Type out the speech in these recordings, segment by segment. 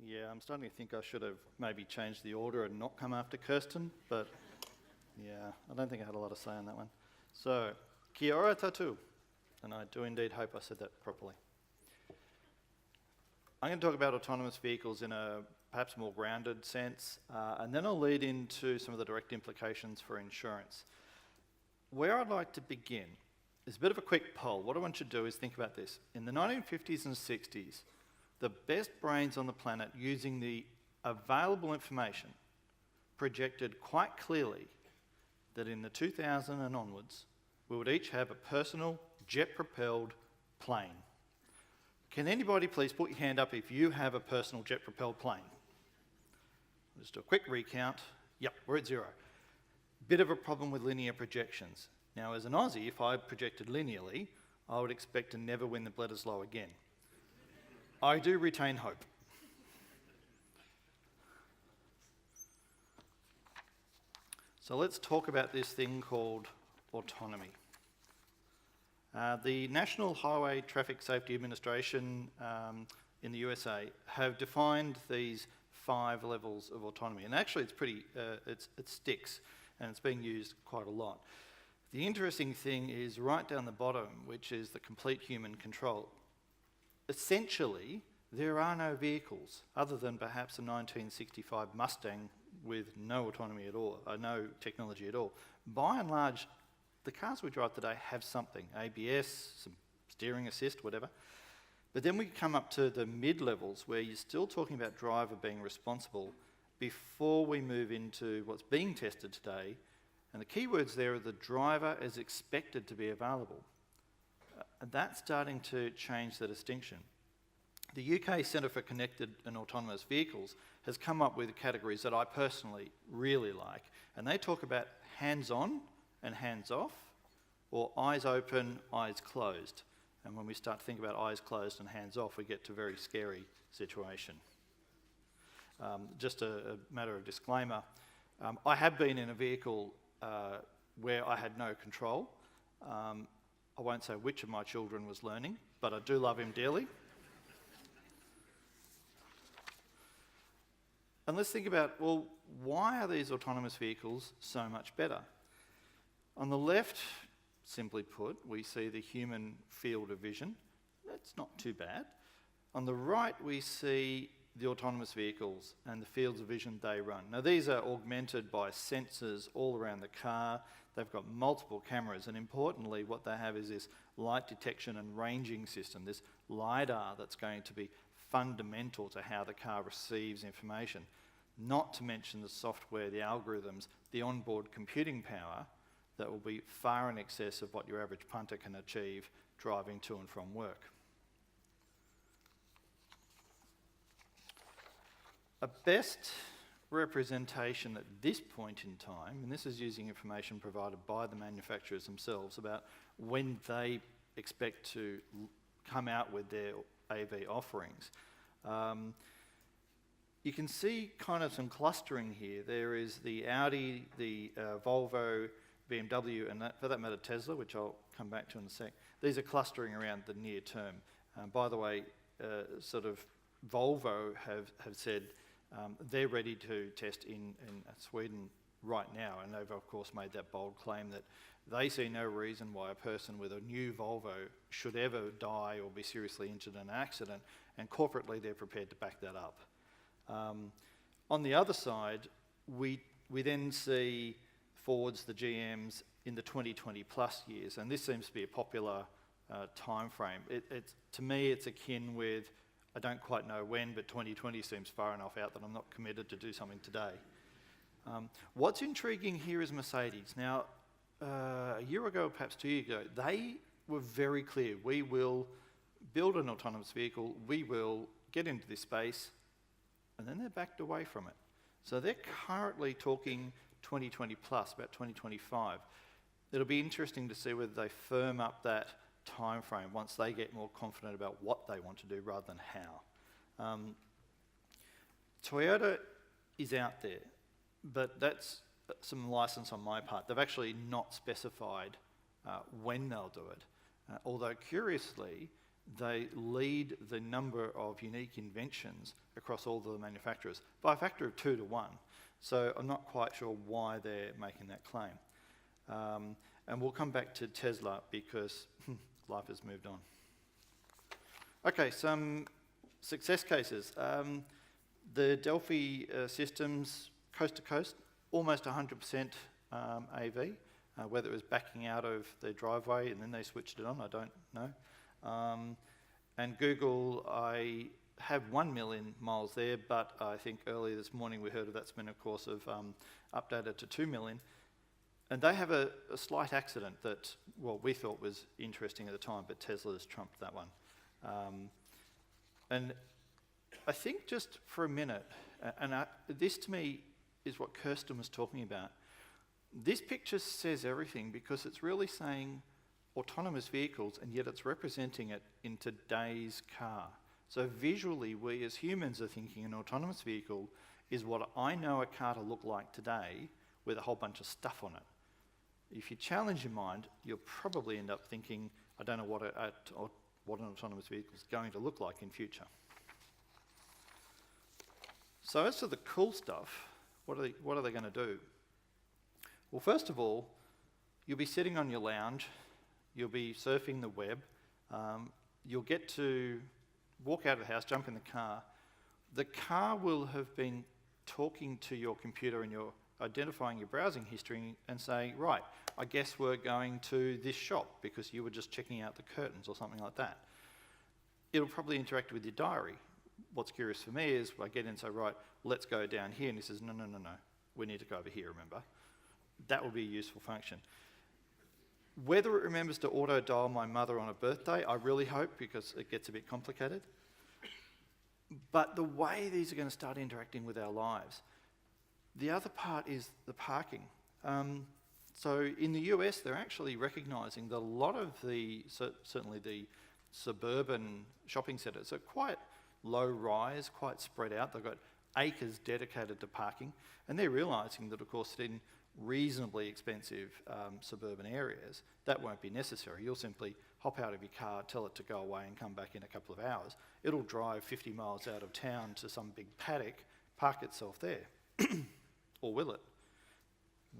Yeah, I'm starting to think I should have maybe changed the order and not come after Kirsten, but yeah, I don't think I had a lot to say on that one. So, kia ora tātou, and I do indeed hope I said that properly. I'm going to talk about autonomous vehicles in a perhaps more grounded sense, and then I'll lead into some of the direct implications for insurance. Where I'd like to begin is a bit of a quick poll. What I want you to do is think about this. In the 1950s and 60s, the best brains on the planet using the available information projected quite clearly that in the 2000 and onwards, we would each have a personal jet-propelled plane. Can anybody please put your hand up if you have a personal jet-propelled plane? I'll just do a quick recount. Yep, we're at 0. Bit of a problem with linear projections. Now, as an Aussie, if I projected linearly, I would expect to never win the Bledisloe again. I do retain hope. So let's talk about this thing called autonomy. The National Highway Traffic Safety Administration in the USA have defined these 5 levels of autonomy, and actually it's pretty, it sticks, and it's being used quite a lot. The interesting thing is right down the bottom, which is the complete human control. Essentially, there are no vehicles other than perhaps a 1965 Mustang with no autonomy at all, no technology at all. By and large, the cars we drive today have something, ABS, some steering assist, whatever. But then we come up to the mid-levels where you're still talking about driver being responsible before we move into what's being tested today. And the key words there are the driver is expected to be available. And that's starting to change the distinction. The UK Centre for Connected and Autonomous Vehicles has come up with categories that I personally really like. And they talk about hands-on and hands-off, or eyes open, eyes closed. And when we start to think about eyes closed and hands-off, we get to a very scary situation. Just a matter of disclaimer, I have been in a vehicle where I had no control. I won't say which of my children was learning, but I do love him dearly. And let's think about, well, why are these autonomous vehicles so much better? On the left, simply put, we see the human field of vision. That's not too bad. On the right, we see the autonomous vehicles and the fields of vision they run. Now, these are augmented by sensors all around the car. They've got multiple cameras, and importantly, what they have is this light detection and ranging system, this LiDAR that's going to be fundamental to how the car receives information. Not to mention the software, the algorithms, the onboard computing power that will be far in excess of what your average punter can achieve driving to and from work. A best representation at this point in time, and this is using information provided by the manufacturers themselves about when they expect to come out with their AV offerings. You can see kind of some clustering here. There is the Audi, the Volvo, BMW, and for that matter Tesla, which I'll come back to in a sec. These are clustering around the near term. By the way, sort of Volvo have said they're ready to test in Sweden right now, and they've of course made that bold claim that they see no reason why a person with a new Volvo should ever die or be seriously injured in an accident, and corporately they're prepared to back that up. On the other side, we then see Fords, the GMs, in the 2020 plus years, and this seems to be a popular time frame. To me, it's akin with, I don't quite know when, but 2020 seems far enough out that I'm not committed to do something today. What's intriguing here is Mercedes. Now, a year ago, perhaps 2 years ago, they were very clear. We will build an autonomous vehicle, we will get into this space, and then they're backed away from it. So they're currently talking 2020 plus, about 2025. It'll be interesting to see whether they firm up that time frame once they get more confident about what they want to do rather than how. Toyota is out there, but that's some license on my part. They've actually not specified when they'll do it. Although curiously, they lead the number of unique inventions across all the manufacturers by a factor of 2 to 1. So I'm not quite sure why they're making that claim. And we'll come back to Tesla because life has moved on. Okay, some success cases. The Delphi systems, coast to coast, almost 100% AV. Whether it was backing out of their driveway and then they switched it on, I don't know. And Google, I have 1 million miles there, but I think earlier this morning we heard of that's been, of course, updated to 2 million. And they have a slight accident that, well, we thought was interesting at the time, but Tesla's trumped that one. And I think just for a minute, this to me is what Kirsten was talking about. This picture says everything because it's really saying autonomous vehicles, and yet it's representing it in today's car. So visually, we as humans are thinking an autonomous vehicle is what I know a car to look like today with a whole bunch of stuff on it. If you challenge your mind, you'll probably end up thinking, I don't know what an autonomous vehicle is going to look like in future. So as to the cool stuff, what are they going to do? Well, first of all, you'll be sitting on your lounge, you'll be surfing the web, you'll get to walk out of the house, jump in the car. The car will have been talking to your computer and you're identifying your browsing history and saying, right, I guess we're going to this shop because you were just checking out the curtains or something like that. It'll probably interact with your diary. What's curious for me is I get in and say, right, let's go down here, and he says, no, we need to go over here, remember? That will be a useful function. Whether it remembers to auto-dial my mother on a birthday, I really hope, because it gets a bit complicated. But the way these are going to start interacting with our lives. The other part is the parking. So in the US, they're actually recognising that a lot of certainly the suburban shopping centres are quite low rise, quite spread out. They've got acres dedicated to parking, and they're realising that, of course, in reasonably expensive suburban areas, that won't be necessary. You'll simply hop out of your car, tell it to go away and come back in a couple of hours. It'll drive 50 miles out of town to some big paddock, park itself there. Or will it?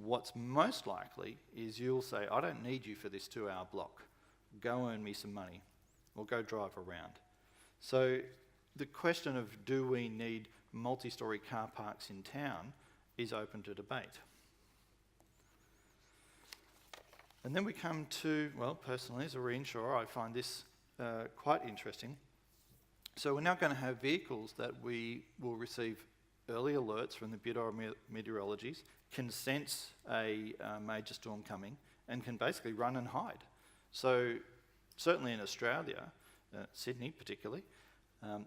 What's most likely is you'll say, I don't need you for this 2-hour block. Go earn me some money, or go drive around. So the question of do we need multi-storey car parks in town is open to debate. And then we come to, well, personally, as a reinsurer, I find this quite interesting. So we're now going to have vehicles that we will receive early alerts from the Bureau of Meteorology, can sense a major storm coming, and can basically run and hide. So certainly in Australia, Sydney particularly,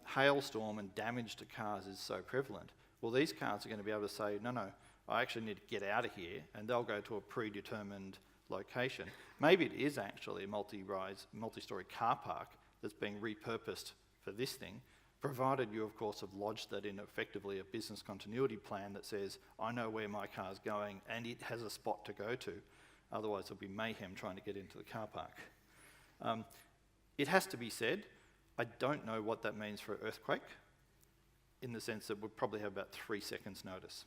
hailstorm and damage to cars is so prevalent. Well, these cars are going to be able to say, no, I actually need to get out of here, and they'll go to a predetermined location. Maybe it is actually a multi-storey car park that's being repurposed for this thing, provided you, of course, have lodged that in effectively a business continuity plan that says, I know where my car's going and it has a spot to go to. Otherwise, there'll be mayhem trying to get into the car park. It has to be said, I don't know what that means for an earthquake, in the sense that we'll probably have about 3 seconds notice.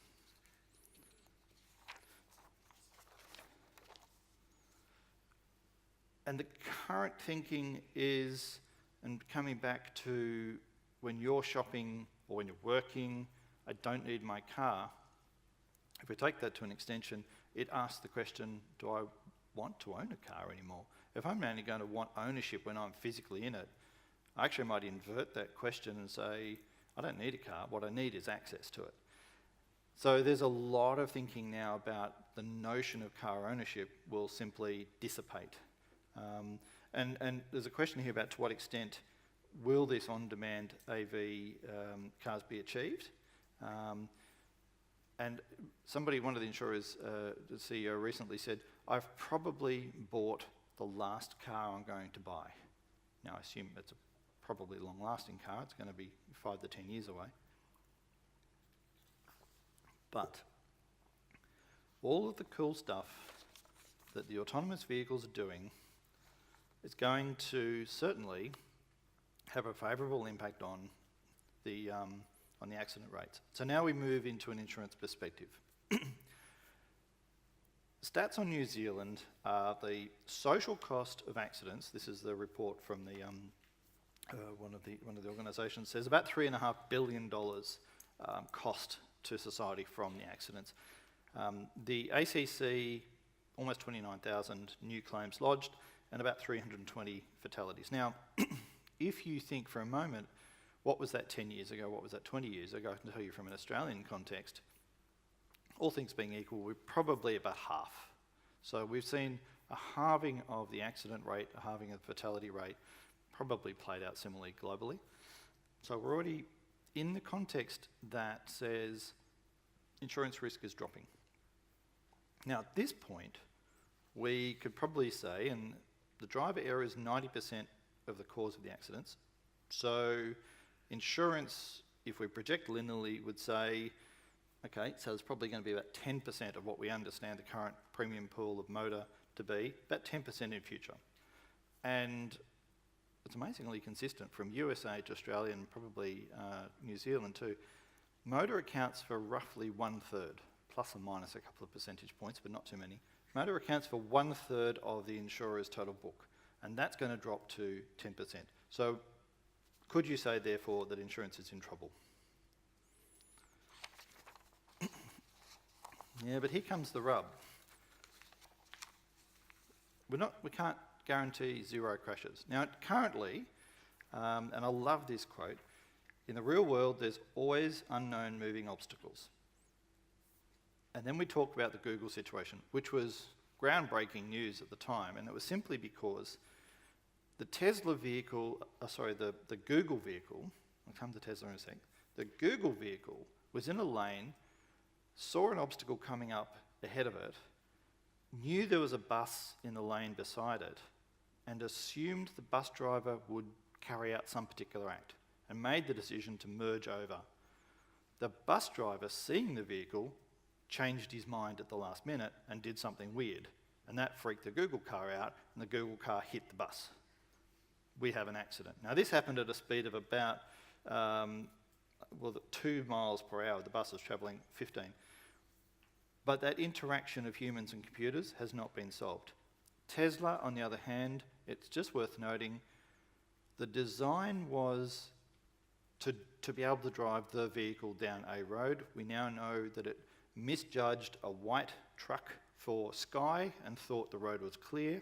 And the current thinking is, and coming back to when you're shopping or when you're working, I don't need my car. If we take that to an extension, it asks the question, do I want to own a car anymore? If I'm only going to want ownership when I'm physically in it, I actually might invert that question and say, I don't need a car, what I need is access to it. So there's a lot of thinking now about the notion of car ownership will simply dissipate. And there's a question here about to what extent will this on-demand AV cars be achieved? And one of the insurers, the CEO recently said, I've probably bought the last car I'm going to buy. Now I assume it's a probably long-lasting car, it's going to be 5 to 10 years away. But all of the cool stuff that the autonomous vehicles are doing is going to certainly have a favourable impact on the accident rates. So now we move into an insurance perspective. Stats on New Zealand are the social cost of accidents. This is the report from the one of the organisations, says about $3.5 billion cost to society from the accidents. The ACC, almost 29,000 new claims lodged and about 320 fatalities. Now, if you think for a moment, what was that 10 years ago, what was that 20 years ago, I can tell you from an Australian context, all things being equal, we're probably about half. So we've seen a halving of the accident rate, a halving of the fatality rate, probably played out similarly globally. So we're already in the context that says insurance risk is dropping. Now at this point, we could probably say, and the driver error is 90% of the cause of the accidents. So insurance, if we project linearly, would say, okay, so it's probably going to be about 10% of what we understand the current premium pool of motor to be, about 10% in future. And it's amazingly consistent from USA to Australia and probably New Zealand too. Motor accounts for roughly 1/3, plus or minus a couple of percentage points, but not too many. Motor accounts for 1/3 of the insurer's total book, and that's going to drop to 10%. So could you say, therefore, that insurance is in trouble? Yeah, but here comes the rub. We can't guarantee zero crashes. Now, currently, and I love this quote, in the real world, there's always unknown moving obstacles. And then we talked about the Google situation, which was groundbreaking news at the time, and it was simply because the Tesla vehicle, the Google vehicle, I'll come to Tesla in a sec, the Google vehicle was in a lane, saw an obstacle coming up ahead of it, knew there was a bus in the lane beside it, and assumed the bus driver would carry out some particular act, and made the decision to merge over. The bus driver, seeing the vehicle, changed his mind at the last minute and did something weird, and that freaked the Google car out, and the Google car hit the bus. We have an accident. Now this happened at a speed of about 2 miles per hour. The bus was travelling 15. But that interaction of humans and computers has not been solved. Tesla, on the other hand, it's just worth noting, the design was to be able to drive the vehicle down a road. We now know that it misjudged a white truck for sky and thought the road was clear.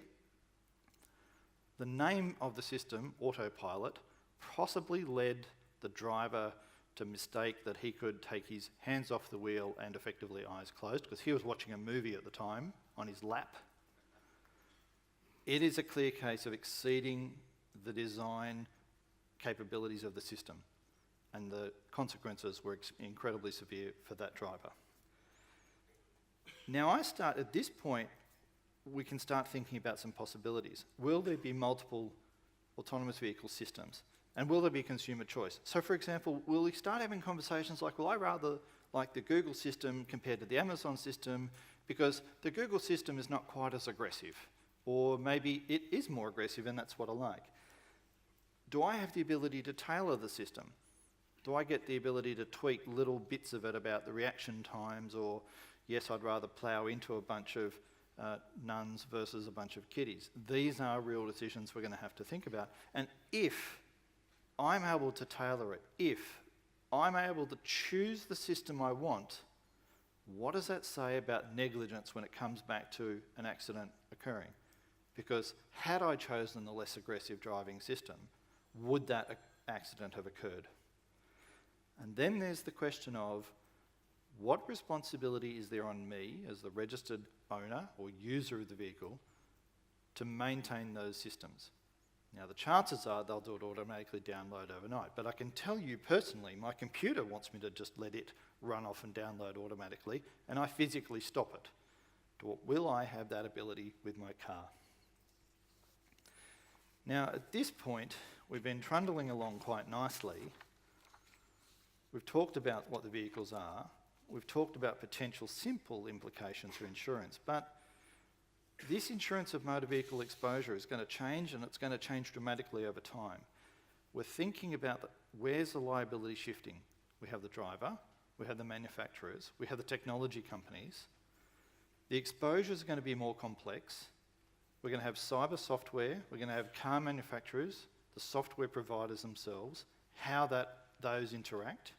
The name of the system, Autopilot, possibly led the driver to mistake that he could take his hands off the wheel and effectively eyes closed, because he was watching a movie at the time on his lap. It is a clear case of exceeding the design capabilities of the system, and the consequences were incredibly severe for that driver. Now at this point, we can start thinking about some possibilities. Will there be multiple autonomous vehicle systems? And will there be consumer choice? So for example, will we start having conversations like, well, I rather like the Google system compared to the Amazon system because the Google system is not quite as aggressive, or maybe it is more aggressive and that's what I like. Do I have the ability to tailor the system? Do I get the ability to tweak little bits of it about the reaction times, or yes, I'd rather plough into a bunch of nuns versus a bunch of kiddies? These are real decisions we're going to have to think about. And if I'm able to tailor it, if I'm able to choose the system I want, what does that say about negligence when it comes back to an accident occurring? Because had I chosen the less aggressive driving system, would that accident have occurred? And then there's the question of, what responsibility is there on me as the registered owner or user of the vehicle to maintain those systems? Now the chances are they'll do it automatically download overnight, but I can tell you personally, my computer wants me to just let it run off and download automatically, and I physically stop it. Will I have that ability with my car? Now at this point, we've been trundling along quite nicely. We've talked about what the vehicles are. We've talked about potential simple implications for insurance, but this insurance of motor vehicle exposure is going to change, and it's going to change dramatically over time. we're thinking about where's the liability shifting. We have the driver, we have the manufacturers, we have the technology companies. The exposures are going to be more complex. We're going to have cyber software, we're going to have car manufacturers, the software providers themselves, how those interact.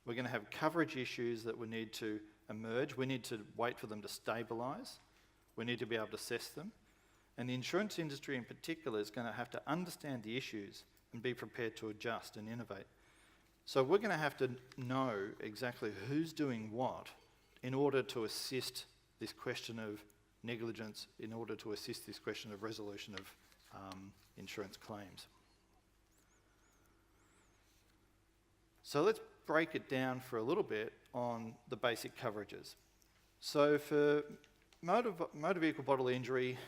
We're going to have coverage issues that we need to emerge. We need to wait for them to stabilise. We need to be able to assess them. And the insurance industry in particular is going to have to understand the issues and be prepared to adjust and innovate. So we're going to have to know exactly who's doing what in order to assist this question of negligence, in order to assist this question of resolution of insurance claims. So let's break it down for a little bit on the basic coverages. So for motor vehicle bodily injury,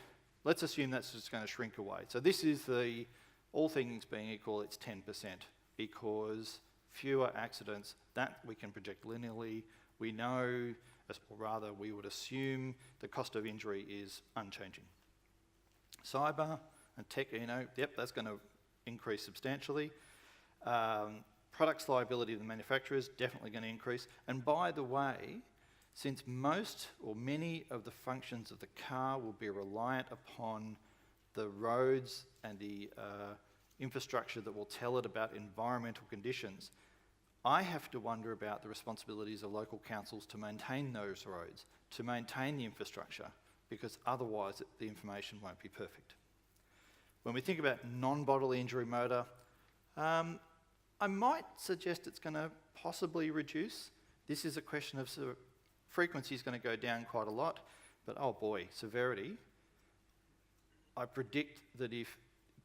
let's assume that's just going to shrink away. So this is all things being equal, it's 10%, because fewer accidents, that we can project linearly. We know, or rather we would assume, the cost of injury is unchanging. Cyber and tech, yep, that's going to increase substantially. Products liability of the manufacturers, definitely going to increase. And by the way, since most or many of the functions of the car will be reliant upon the roads and the infrastructure that will tell it about environmental conditions, I have to wonder about the responsibilities of local councils to maintain those roads, to maintain the infrastructure, because otherwise the information won't be perfect. When we think about non-bodily injury motor, I might suggest it's going to possibly reduce. This is a question of frequency is going to go down quite a lot, but oh boy, severity. I predict that if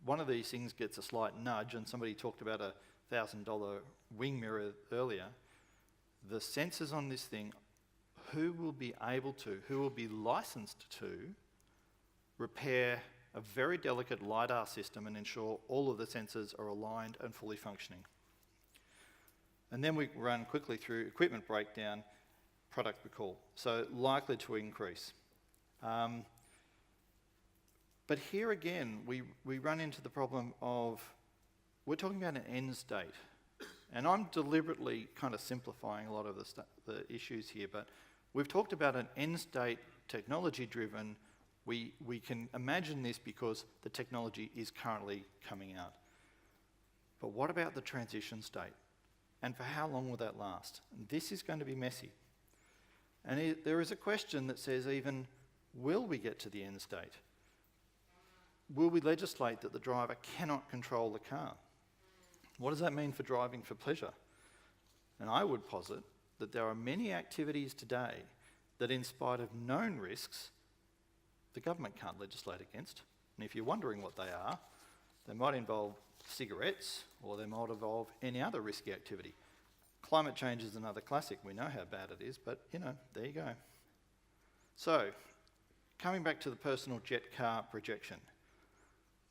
one of these things gets a slight nudge, and somebody talked about a $1,000 wing mirror earlier, the sensors on this thing, who will be licensed to repair a very delicate LiDAR system and ensure all of the sensors are aligned and fully functioning. And then we run quickly through equipment breakdown, product recall. So likely to increase. But here again, we run into the problem of, we're talking about an end state. And I'm deliberately kind of simplifying a lot of the issues here, but we've talked about an end state, technology driven. We can imagine this because the technology is currently coming out. But what about the transition state? And for how long will that last? And this is going to be messy. And there is a question that says even, will we get to the end state? Will we legislate that the driver cannot control the car? What does that mean for driving for pleasure? And I would posit that there are many activities today that, in spite of known risks, the government can't legislate against. And if you're wondering what they are, they might involve cigarettes, or they might involve any other risky activity. Climate change is another classic. We know how bad it is, but there you go. So, coming back to the personal jet car projection.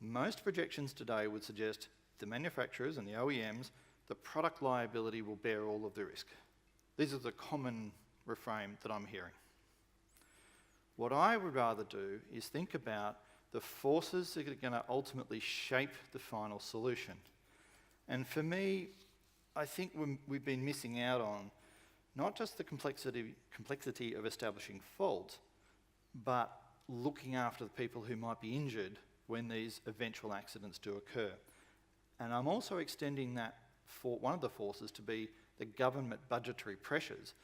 Most projections today would suggest the manufacturers and the OEMs, the product liability will bear all of the risk. These are the common refrain that I'm hearing. What I would rather do is think about the forces that are going to ultimately shape the final solution. And for me, I think we've been missing out on not just the complexity of establishing fault, but looking after the people who might be injured when these eventual accidents do occur. And I'm also extending that for one of the forces to be the government budgetary pressures.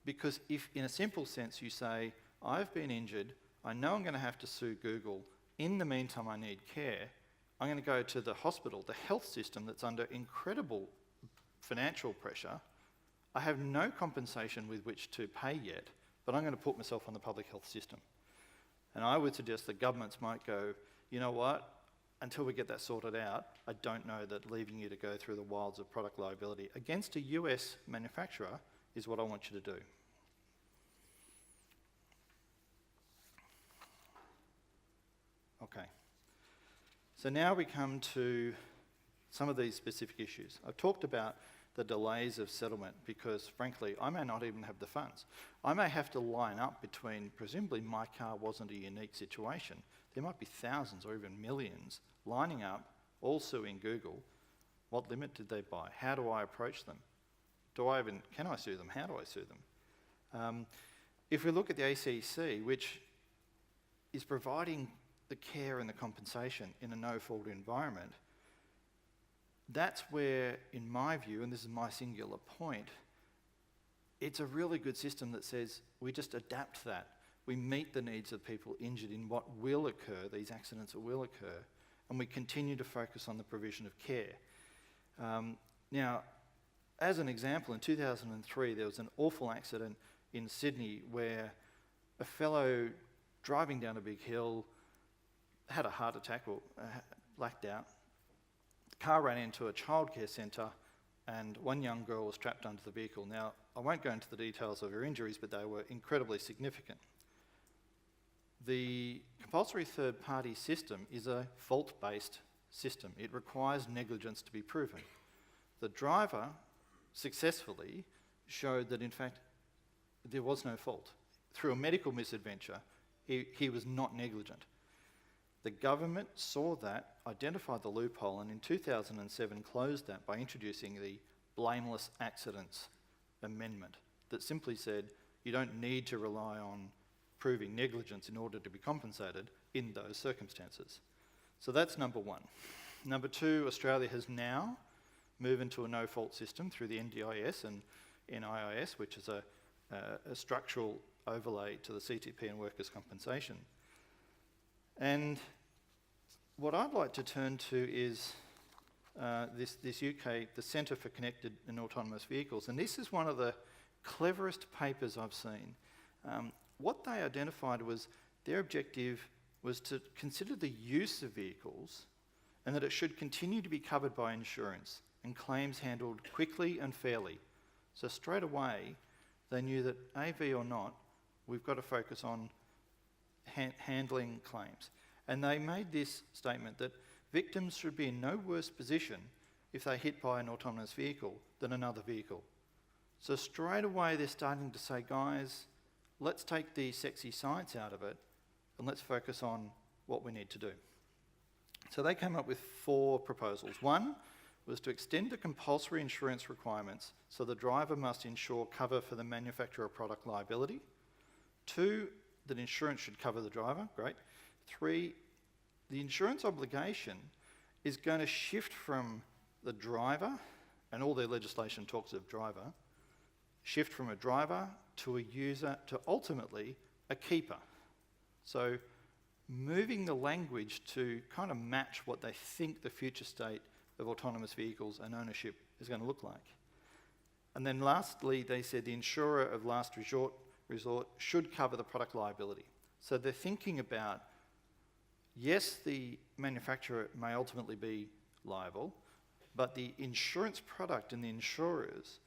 Because if, in a simple sense, you say, I've been injured, I know I'm going to have to sue Google, in the meantime I need care, I'm going to go to the hospital, the health system that's under incredible financial pressure, I have no compensation with which to pay yet, but I'm going to put myself on the public health system. And I would suggest that governments might go, you know what, until we get that sorted out, I don't know that leaving you to go through the wilds of product liability against a US manufacturer is what I want you to do. Okay. So now we come to some of these specific issues. I've talked about the delays of settlement because, frankly, I may not even have the funds. I may have to line up between, presumably my car wasn't a unique situation. There might be thousands or even millions lining up, all suing Google, What limit did they buy? How do I approach them? Can I sue them? How do I sue them? If we look at the ACC, which is providing the care and the compensation in a no-fault environment, that's where, in my view, and this is my singular point, it's a really good system that says we just adapt that. We meet the needs of people injured in what will occur, these accidents that will occur, and we continue to focus on the provision of care. Now, as an example, in 2003, there was an awful accident in Sydney where a fellow driving down a big hill had a heart attack or blacked out. The car ran into a childcare centre and one young girl was trapped under the vehicle. Now, I won't go into the details of her injuries, but they were incredibly significant. The compulsory third-party system is a fault-based system. It requires negligence to be proven. The driver successfully showed that, in fact, there was no fault. Through a medical misadventure, he was not negligent. The government saw that, identified the loophole, and in 2007 closed that by introducing the Blameless Accidents Amendment that simply said you don't need to rely on proving negligence in order to be compensated in those circumstances. So that's number one. Number two, Australia has now moved into a no-fault system through the NDIS and NIIS, which is a structural overlay to the CTP and workers' compensation. And what I'd like to turn to is this UK, the Centre for Connected and Autonomous Vehicles, and this is one of the cleverest papers I've seen. What they identified was their objective was to consider the use of vehicles and that it should continue to be covered by insurance and claims handled quickly and fairly. So straight away, they knew that AV or not, we've got to focus on handling claims. And they made this statement that victims should be in no worse position if they're hit by an autonomous vehicle than another vehicle. So straight away they're starting to say, guys, let's take the sexy science out of it and let's focus on what we need to do. So they came up with 4 proposals. One was to extend the compulsory insurance requirements so the driver must insure cover for the manufacturer of product liability. 2, that insurance should cover the driver, great. 3, the insurance obligation is going to shift from the driver, and all their legislation talks of driver, shift from a driver to a user to ultimately a keeper. So moving the language to kind of match what they think the future state of autonomous vehicles and ownership is going to look like. And then lastly, they said the insurer of last resort should cover the product liability. So they're thinking about, yes, the manufacturer may ultimately be liable, but the insurance product and the insurers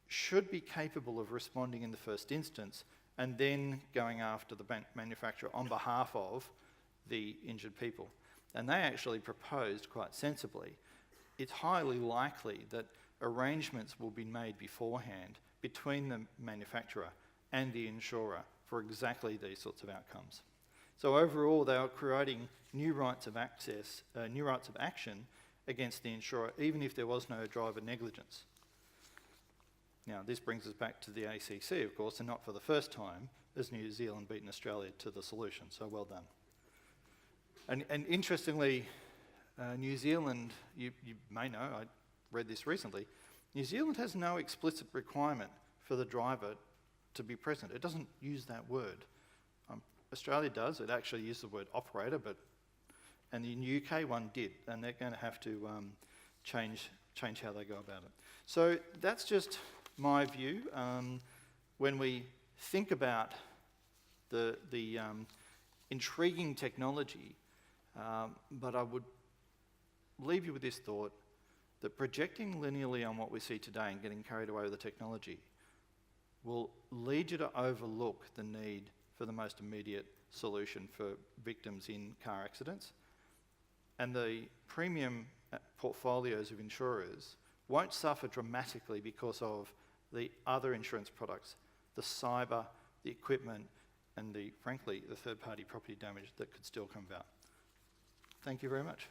should be capable of responding in the first instance and then going after the manufacturer on behalf of the injured people. And they actually proposed, quite sensibly, it's highly likely that arrangements will be made beforehand between the manufacturer and the insurer for exactly these sorts of outcomes. So overall, they are creating new rights of access, new rights of action against the insurer, even if there was no driver negligence. Now, this brings us back to the ACC, of course, and not for the first time has New Zealand beaten Australia to the solution, so well done. And interestingly, New Zealand, you may know, I read this recently, New Zealand has no explicit requirement for the driver to be present. It doesn't use that word. Australia does. It actually uses the word operator, and the UK one did, and they're going to have to change how they go about it. So that's just my view. When we think about the intriguing technology, but I would leave you with this thought that projecting linearly on what we see today and getting carried away with the technology will lead you to overlook the need for the most immediate solution for victims in car accidents. And the premium portfolios of insurers won't suffer dramatically because of the other insurance products, the cyber, the equipment, and frankly, the third-party property damage that could still come about. Thank you very much.